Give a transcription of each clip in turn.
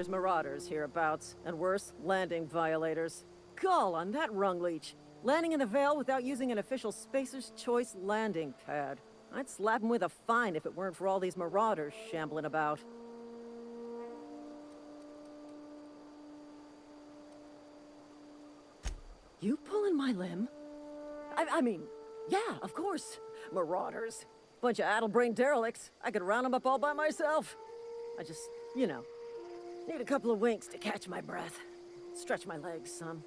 There's marauders hereabouts, and worse, landing violators. Gall on that rung leech! Landing in the Vale without using an official Spacer's Choice landing pad. I'd slap him with a fine if it weren't for all these marauders shambling about. You pulling my limb? I mean, yeah, of course. Marauders. Bunch of addle-brained derelicts. I could round them up all by myself. I just, you know, need a couple of winks to catch my breath. Stretch my legs some.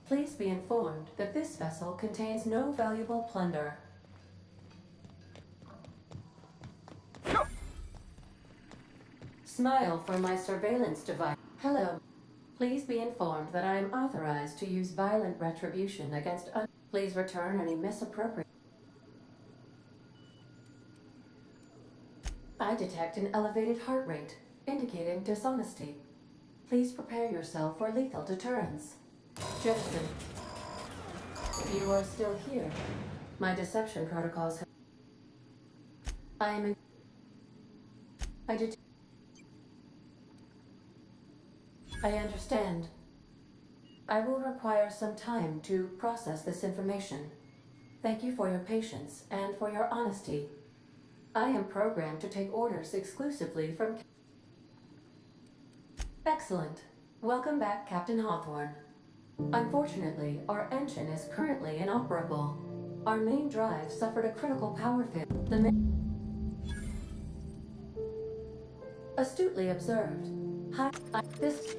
Please be informed that this vessel contains no valuable plunder. Smile for my surveillance device. Hello. Please be informed that I am authorized to use violent retribution against Please return any misappropriate. I detect an elevated heart rate, indicating dishonesty. Please prepare yourself for lethal deterrence. Justin, you are still here. My deception protocols have... I understand. I will require some time to process this information. Thank you for your patience and for your honesty. I am programmed to take orders exclusively from... Excellent. Welcome back, Captain Hawthorne. Unfortunately, our engine is currently inoperable. Our main drive suffered a critical power failure. Astutely observed. This...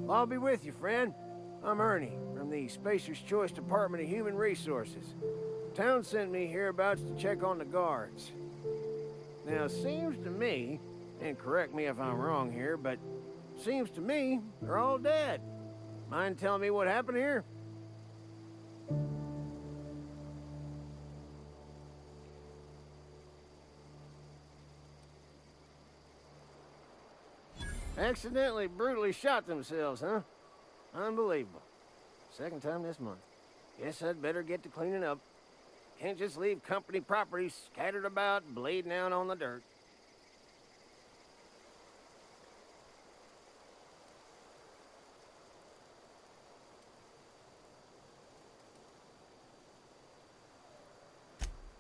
I'll be with you, friend. I'm Ernie, from the Spacer's Choice Department of Human Resources. Town sent me hereabouts to check on the guards. Now, seems to me, and correct me if I'm wrong here, but seems to me they're all dead. Mind telling me what happened here? Accidentally, brutally shot themselves, huh? Unbelievable. Second time this month. Guess I'd better get to cleaning up. Can't just leave company property scattered about, bleeding out on the dirt.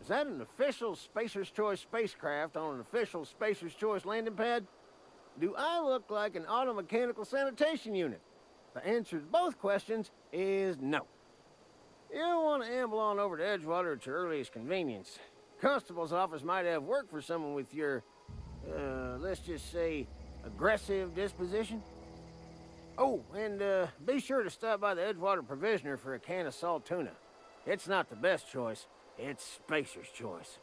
Is that an official Spacer's Choice spacecraft on an official Spacer's Choice landing pad? Do I look like an automechanical sanitation unit? The answer to both questions is no. You'll want to amble on over to Edgewater at your earliest convenience. Constable's office might have work for someone with your, let's just say, aggressive disposition. Oh, and be sure to stop by the Edgewater Provisioner for a can of salt tuna. It's not the best choice, it's Spacer's Choice.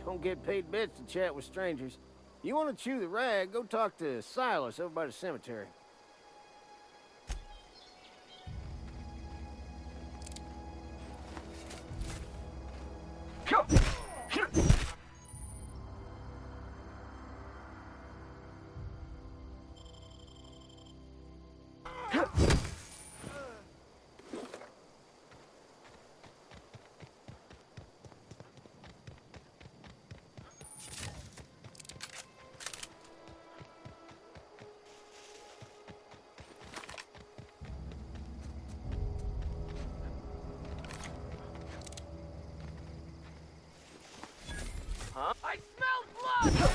Don't get paid bits to chat with strangers. You want to chew the rag, go talk to Silas over by the cemetery. I smell blood!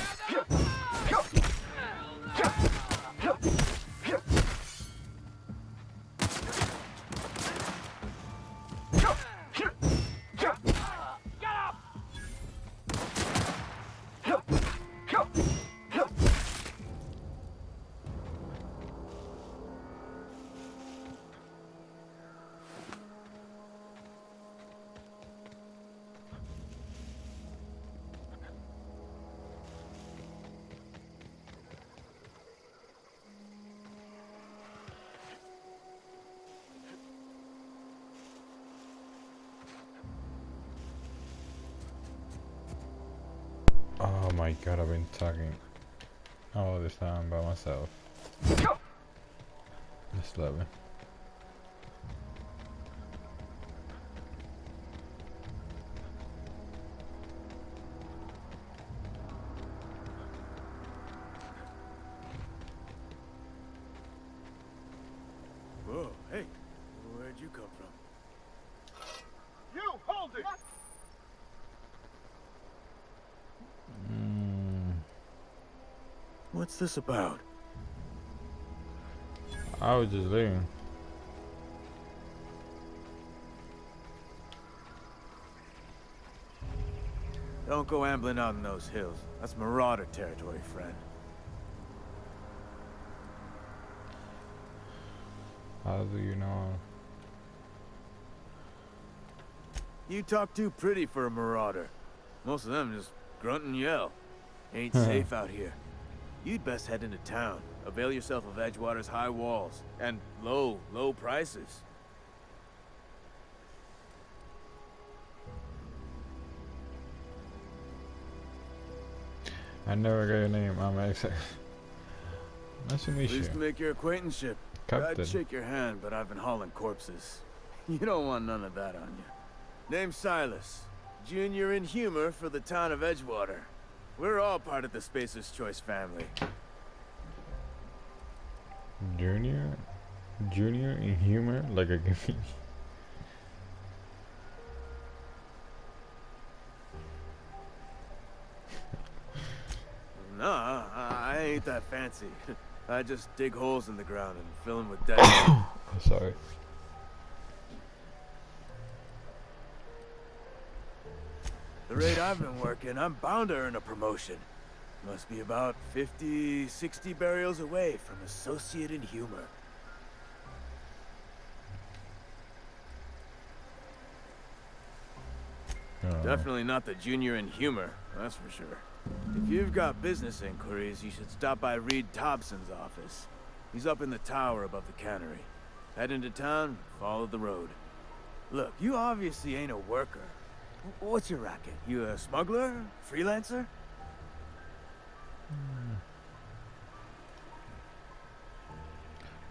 Oh my god, I've been talking all this time by myself. Just love it. Whoa, hey, where'd you come from? You hold it! What's this about? I was just leaving. Don't go ambling out in those hills. That's Marauder territory, friend. How do you know? You talk too pretty for a Marauder. Most of them just grunt and yell. Ain't safe out here. You'd best head into town. Avail yourself of Edgewater's high walls and low prices. I never got your name. I'm excited. Nice to meet Pleased to you. make your acquaintanceship. Captain. I'd shake your hand, but I've been hauling corpses. You don't want none of that on you. Name's Silas. Junior in humor for the town of Edgewater. We're all part of the Spacer's Choice family. Junior? Junior in humor? Like a Nah, I ain't that fancy. I just dig holes in the ground and fill them with dead. Sorry. The rate I've been working, I'm bound to earn a promotion. Must be about 50, 60 burials away from associate in humor. Definitely not the junior in humor, that's for sure. If you've got business inquiries, you should stop by Reed Thompson's office. He's up in the tower above the cannery. Head into town, follow the road. Look, you obviously ain't a worker. What's your racket? You a smuggler? Freelancer?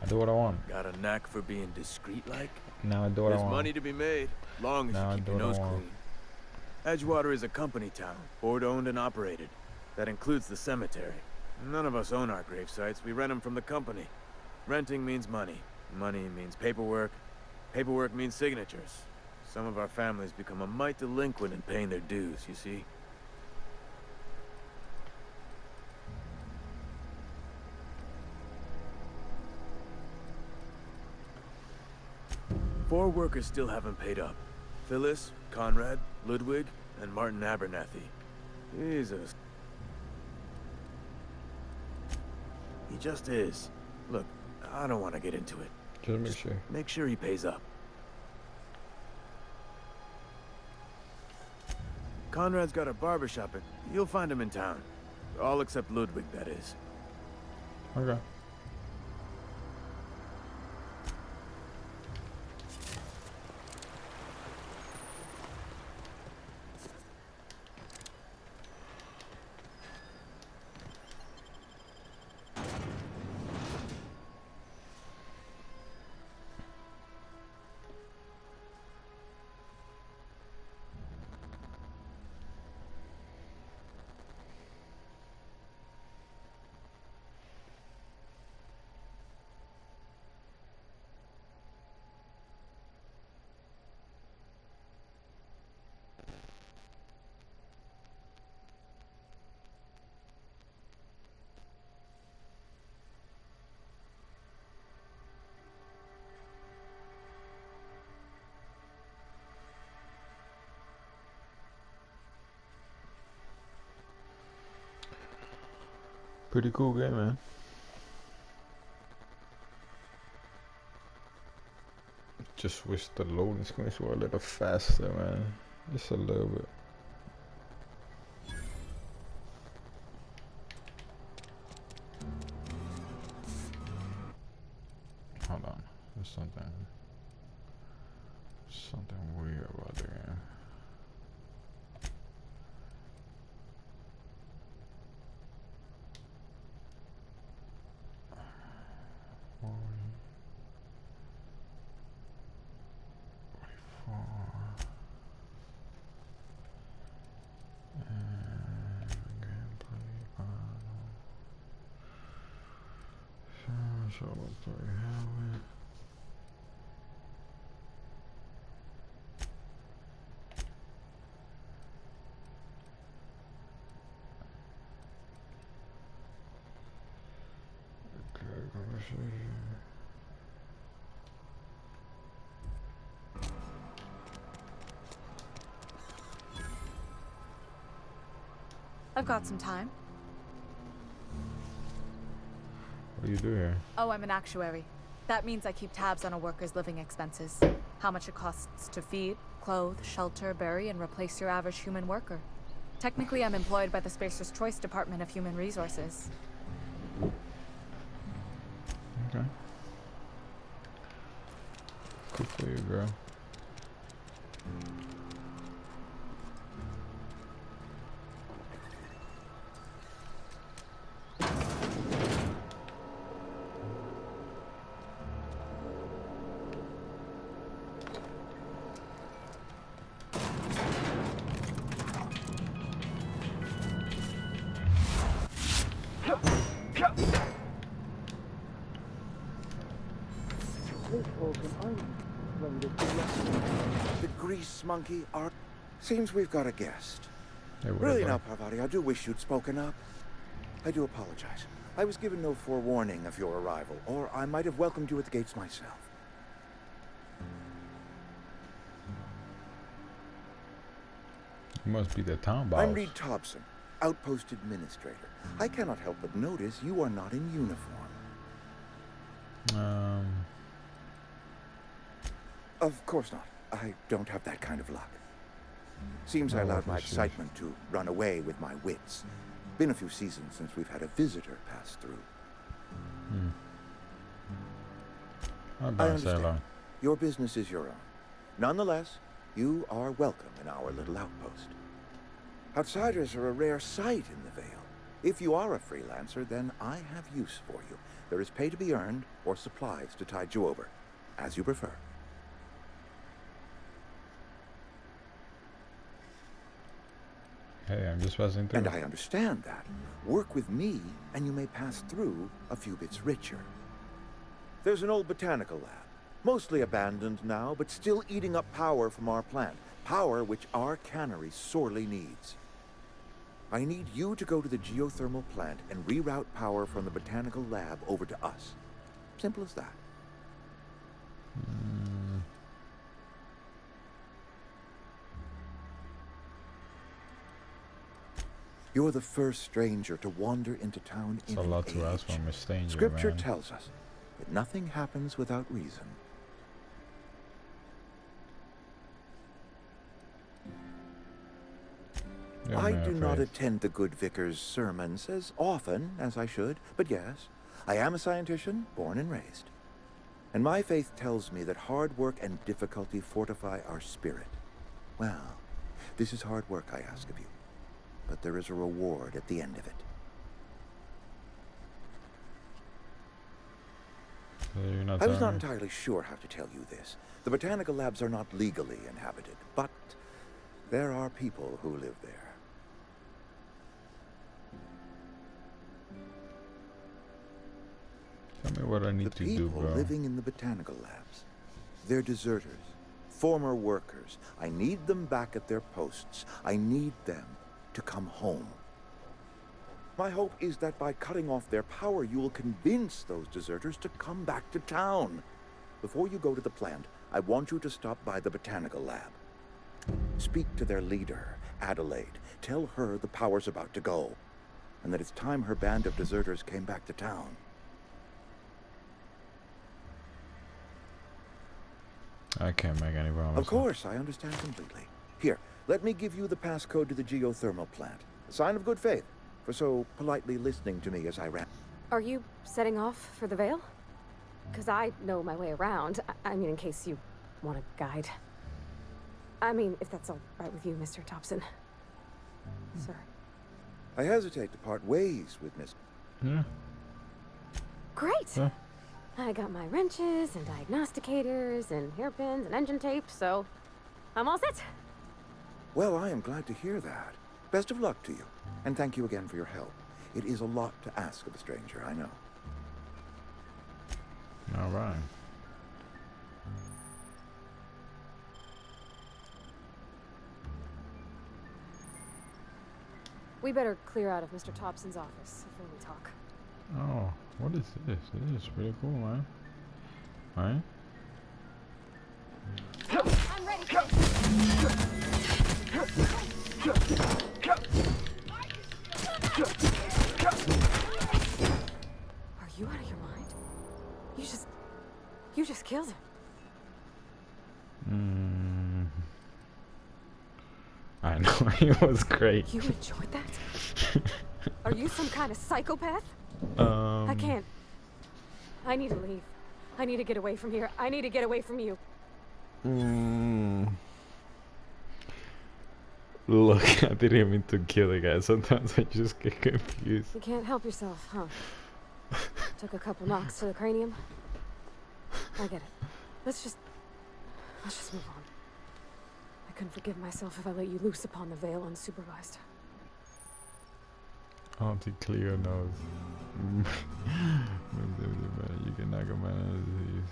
I do what I want. Got a knack for being discreet-like? Now I do what I There's want. money to be made, long as Now I you keep do your what I nose want. clean. Edgewater is a company town, board-owned and operated. That includes the cemetery. None of us own our grave sites, we rent them from the company. Renting means money. Money means paperwork. Paperwork means signatures. Some of our families become a mite delinquent in paying their dues, you see? Four workers still haven't paid up. Phyllis, Conrad, Ludwig, and Martin Abernathy. Jesus. He just is. Look, I don't want to get into it. Just make sure. Make sure he pays up. Conrad's got a barbershop, and you'll find him in town. All except Ludwig, that is. Okay. Pretty cool game, man. Just wish the loading screens were a little faster, man. Just a little bit. Hold on. There's something weird about the game. So what do we have? Okay, conversation. I've got some time. What do you do here? Oh, I'm an actuary. That means I keep tabs on a worker's living expenses. How much it costs to feed, clothe, shelter, bury, and replace your average human worker. Technically, I'm employed by the Spacer's Choice Department of Human Resources. Okay. Good for you, girl. The grease monkey are... Seems we've got a guest. Hey, what Really about- now, Parvati, I do wish you'd spoken up. I do apologize. I was given no forewarning of your arrival, or I might have welcomed you at the gates myself. You must be the town boss. I'm Reed Thompson, Outpost Administrator. I cannot help but notice you are not in uniform. Of course not. I don't have that kind of luck. Seems I Oh, allowed my for sure. excitement to run away with my wits. Been a few seasons since we've had a visitor pass through. I I don't say understand. long. Your business is your own. Nonetheless, you are welcome in our little outpost. Outsiders are a rare sight in the Vale. If you are a freelancer, then I have use for you. There is pay to be earned, or supplies to tide you over, as you prefer. Hey, I'm just passing through. And I understand that. Work with me, and you may pass through a few bits richer. There's an old botanical lab, mostly abandoned now, but still eating up power from our plant. Power which our cannery sorely needs. I need you to go to the geothermal plant and reroute power from the botanical lab over to us. Simple as that. You're the first stranger to wander into town It's in a an lot to ask age. from a stranger, Scripture man. tells us that nothing happens without reason. Yeah, I man, do not afraid. attend the good vicar's sermons as often as I should, but yes, I am a scientician, born and raised. And my faith tells me that hard work and difficulty fortify our spirit. Well, this is hard work I ask of you, but there is a reward at the end of it. So you're not I was not telling me? entirely sure how to tell you this. The botanical labs are not legally inhabited, but there are people who live there. Tell me what I need The to do, people bro. living in the botanical labs. They're deserters, former workers. I need them back at their posts. I need them to come home. My hope is that by cutting off their power, you will convince those deserters to come back to town. Before you go to the plant, I want you to stop by the botanical lab. Speak to their leader, Adelaide. Tell her the power's about to go, and that it's time her band of deserters came back to town. I can't make any promises. Of course, I understand completely. Here, let me give you the passcode to the geothermal plant. A sign of good faith for so politely listening to me as I ran. Are you setting off for the Vale? Because I know my way around. I mean, in case you want a guide. I mean, if that's all right with you, Mr. Thompson. Sir. I hesitate to part ways with Miss... Yeah. Great! Yeah. I got my wrenches and diagnosticators and hairpins and engine tape, so I'm all set. Well, I am glad to hear that. Best of luck to you, and thank you again for your help. It is a lot to ask of a stranger, I know. All right. We better clear out of Mr. Thompson's office before we talk. Oh, what is this? This is pretty cool, man. Right? I'm ready. Are you out of your mind? You just killed him. I know, it was great. You enjoyed that? Are you some kind of psychopath? Um, I can't. I need to leave. I need to get away from here. I need to get away from you. Look, I didn't mean to kill the guy. Sometimes I just get confused. You can't help yourself, huh? Took a couple knocks to the cranium. I get it. Let's just move on. I couldn't forgive myself if I let you loose upon the Vale unsupervised. Anti-clear nose. You can knock him out of disease.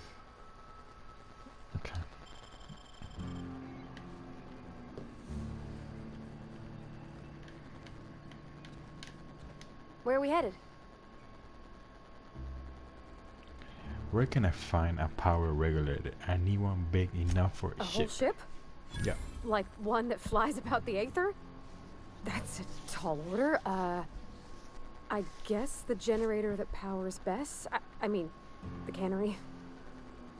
Where are we headed? Where can I find a power regulator? I need one big enough for a A whole ship. ship? Yeah. Like one that flies about the Aether? That's a tall order. I guess the generator that powers Bess. I mean, the cannery.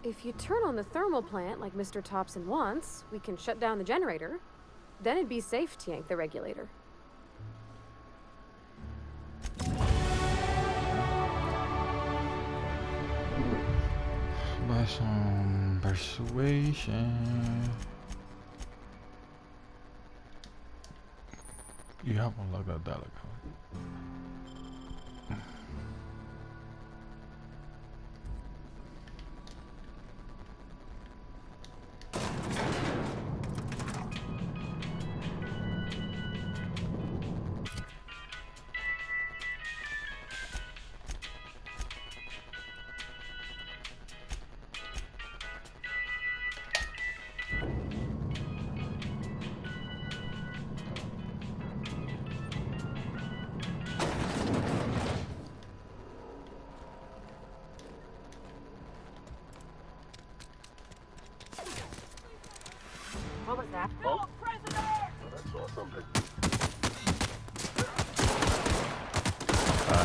If you turn on the thermal plant like Mr. Thompson wants, we can shut down the generator. Then it'd be safe to yank the regulator. By some persuasion. You have unlocked a dollar code. What was that? No, prisoner! I saw something.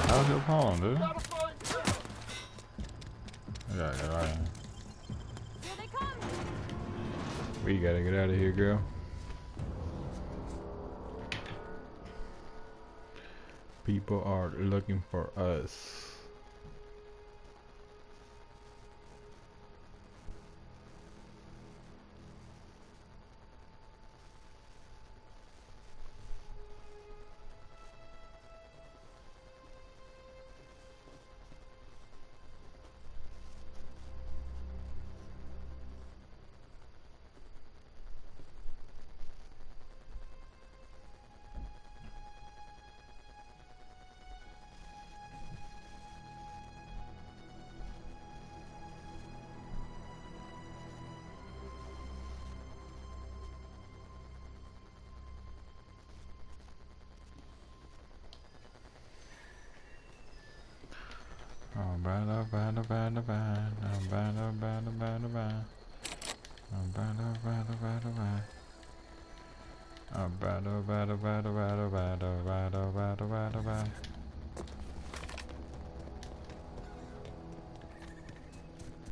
How's your phone, dude? Gotta find you! Yeah, get out of here. Here they come! We gotta get out of here, girl. People are looking for us.